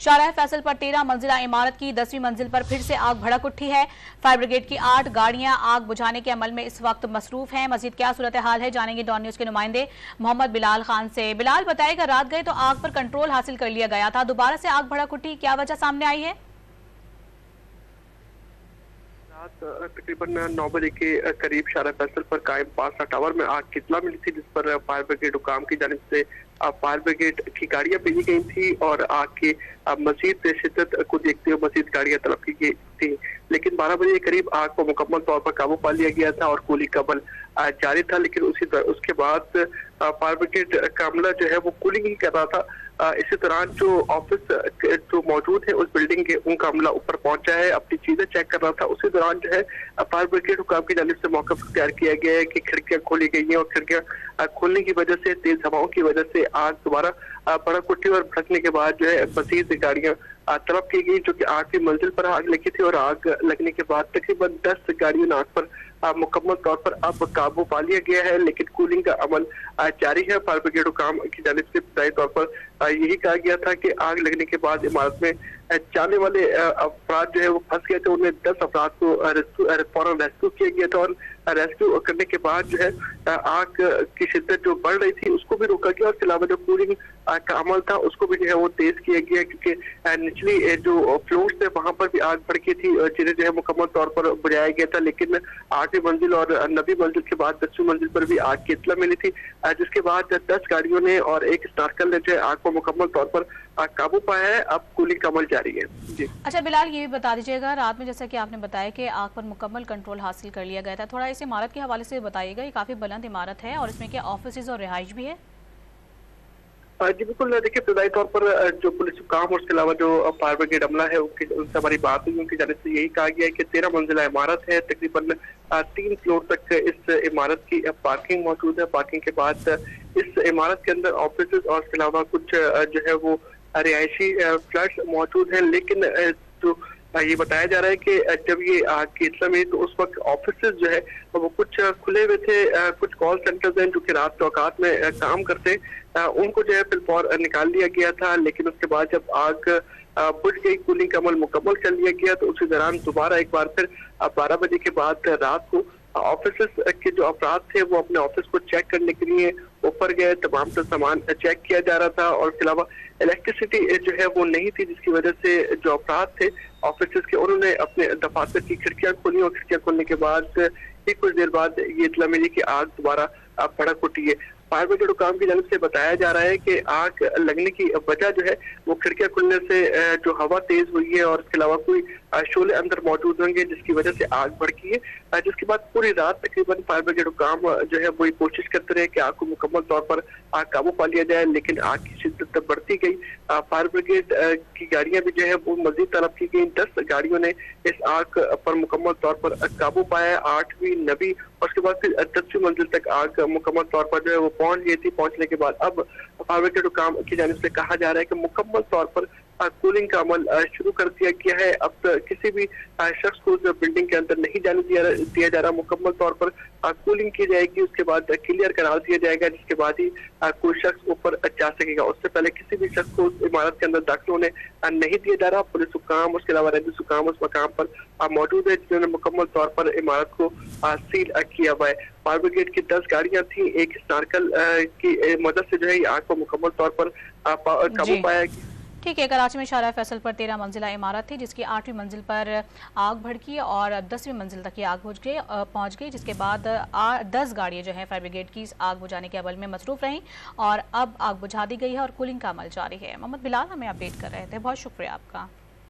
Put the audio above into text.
शाहराह फैसल पर 13 मंजिला इमारत की 10वीं मंजिल पर फिर से आग भड़क उठी है। फायर ब्रिगेड की 8 गाड़ियां आग बुझाने के अमल में इस वक्त मसरूफ हैं। मजीद क्या सूरत हाल है जानेंगे डॉन न्यूज के नुमाइंदे मोहम्मद बिलाल खान से। बिलाल, बताएगा, रात गए तो आग पर कंट्रोल हासिल कर लिया गया था, दोबारा से आग भड़क उठी, क्या वजह सामने आई है? तकरीबन 9 बजे के करीब शाहराह फैसल पर कायम पासा टावर में आग की इत्तला मिली थी, जिस पर फायर ब्रिगेड हुकाम की जानिब से फायर ब्रिगेड की गाड़ियां भेजी गई थी और आग की मजीद शिद्दत को देखते हुए मजीद गाड़ियां तलब की गई थी। लेकिन 12 बजे के करीब आग को मुकम्मल तौर पर काबू पा लिया गया था और कूलिंग का अमल जारी था। लेकिन उसके बाद फायर ब्रिगेड का अमला जो है वो कूलिंग ही कर रहा था। इसी दौरान जो ऑफिस जो मौजूद है उस बिल्डिंग के उनका अमला ऊपर पहुंचा है, अपनी चीजें चेक कर रहा था। उसी दौरान जो है फायर ब्रिगेड हुकाम की जानिब से मौका तैयार किया गया है कि खिड़कियां खोली गई हैं और खिड़कियां खोलने की वजह से, तेज हवाओं की वजह से आग दोबारा भड़क उठी और भड़कने के बाद जो है मजीद गाड़ियां तलब की गई, जो कि 8वीं मंजिल पर आग लगी थी। और आग लगने के बाद तकरीबन 10 गाड़ियों ने आग पर मुकम्मल तौर पर अब काबू पा लिया गया है, लेकिन कूलिंग का अमल जारी है। फायर ब्रिगेड हुकाम की जानिब से इब्तदाई तौर पर यही कहा गया था कि आग लगने के बाद इमारत में जाने वाले अफराद जो है वो फंस गए थे। उन्हें 10 अफराद को फौरन रेस्क्यू किया गया था और रेस्क्यू करने के बाद जो है आग की शिद्दत जो बढ़ रही थी उसको भी रोका गया और इसके अलावा जो कूलिंग का अमल था उसको भी जो है वो तेज किया गया, क्योंकि निचली जो फ्लोर्स थे वहां पर भी आग भड़की थी, जिन्हें जो है मुकम्मल तौर पर बुझाया गया था। लेकिन 8वीं मंजिल और 9वीं मंजिल के बाद 10वीं मंजिल पर भी आग की इत्तला मिली थी, जिसके बाद 10 गाड़ियों ने और एक स्नार्कल ने जो है आग को मुकम्मल तौर पर काबू पाया है। अब कूलिंग का अमल जारी है। जी अच्छा बिलाल, ये भी बता दीजिएगा, रात में जैसा कि आपने बताया कि आग पर मुकम्मल कंट्रोल हासिल कर लिया गया था, थोड़ा इस इमारत के हवाले से बताइएगा। ये काफी बुलंद इमारत है और इसमें क्या ऑफिस और रिहाइश भी है? जी बिल्कुल, देखिए इब्तदाई तौर पर जो पुलिस हुकाम और उसके अलावा जो फायर ब्रिगेड अमला है उनसे हमारी बात हुई, उनकी जानिब से यही कहा गया है कि 13 मंजिला इमारत है, तकरीबन 3 फ्लोर तक इस इमारत की पार्किंग मौजूद है। पार्किंग के बाद इस इमारत के अंदर ऑफिस और इसके अलावा कुछ जो है वो रिहायशी फ्लैट्स मौजूद हैं। लेकिन जो ये बताया जा रहा है कि जब ये आग की इत्तला मिली तो उस वक्त ऑफिस जो है वो कुछ खुले हुए थे। कुछ कॉल सेंटर्स हैं जो कि रात के औकात में काम करते, उनको जो है फिलफौर निकाल लिया गया था। लेकिन उसके बाद जब आग बुझ गई, कूलिंग का अमल मुकम्मल कर लिया गया, तो उसी दौरान दोबारा एक बार फिर 12 बजे के बाद रात को ऑफिस के जो अफराद थे वो अपने ऑफिस को चेक करने के लिए ऊपर गए। तमाम सामान चेक किया जा रहा था और इसके अलावा इलेक्ट्रिसिटी जो है वो नहीं थी, जिसकी वजह से जो अफराद थे ऑफिस के उन्होंने अपने दफातर की खिड़कियां खोली और खिड़कियां खोलने के बाद ही कुछ देर बाद ये इत्तला मिली कि आग दोबारा भड़क उठी है। फायर ब्रिगेड हुकाम की जानिब से बताया जा रहा है कि आग लगने की वजह जो है वो खिड़कियां खुलने से जो हवा तेज हुई है और इसके अलावा कोई शोले अंदर मौजूद होंगे जिसकी वजह से आग भड़की है। जिसके बाद पूरी रात तकरीबन फायर ब्रिगेड हुकाम जो है वही कोशिश करते रहे कि आग को मुकम्मल तौर पर आग काबू पा लिया जाए, लेकिन आग की शिद्दत बढ़ती गई। फायर ब्रिगेड की गाड़ियां भी जो है वो मजीद तलब की गई। 10 गाड़ियों ने इस आग पर मुकम्मल तौर पर काबू पाया। 8वीं 9वीं और उसके बाद फिर 10वीं मंजिल तक आग मुकम्मल तौर पर जो है वो पहुंच गई थी। पहुंचने के बाद अब फायर ब्रिगेड हुकाम की जानिब से कहा जा रहा है कि मुकम्मल तौर पर कूलिंग का अमल शुरू कर दिया गया है। अब किसी भी शख्स को बिल्डिंग के अंदर नहीं जाने दिया जा रहा, मुकम्मल तौर पर कूलिंग की जाएगी, उसके बाद क्लियर करार दिया जाएगा, जिसके बाद ही कोई शख्स ऊपर जा सकेगा। उससे पहले किसी भी शख्स को इमारत के अंदर दाखिल होने नहीं दिया जा रहा। पुलिस हुकाम उसके अलावा रजिस हुकाम उस मकाम पर मौजूद है, जिन्होंने मुकम्मल तौर पर इमारत को सील किया हुआ है। फायर ब्रिगेड की 10 गाड़ियां थी, एक स्नार्कल की मदद से जो है आग को मुकम्मल तौर पर काबू पाया। ठीक है, कराची में शाहराह फैसल पर 13 मंजिला इमारत थी, जिसकी 8वीं मंजिल पर आग भड़की और 10वीं मंजिल तक ये आग पहुंच गई, जिसके बाद 10 गाड़ियां जो है फायर ब्रिगेड की आग बुझाने के अमल में मसरूफ रहीं और अब आग बुझा दी गई है और कूलिंग का अमल जारी है। मोहम्मद बिलाल हमें अपडेट कर रहे थे, बहुत शुक्रिया आपका।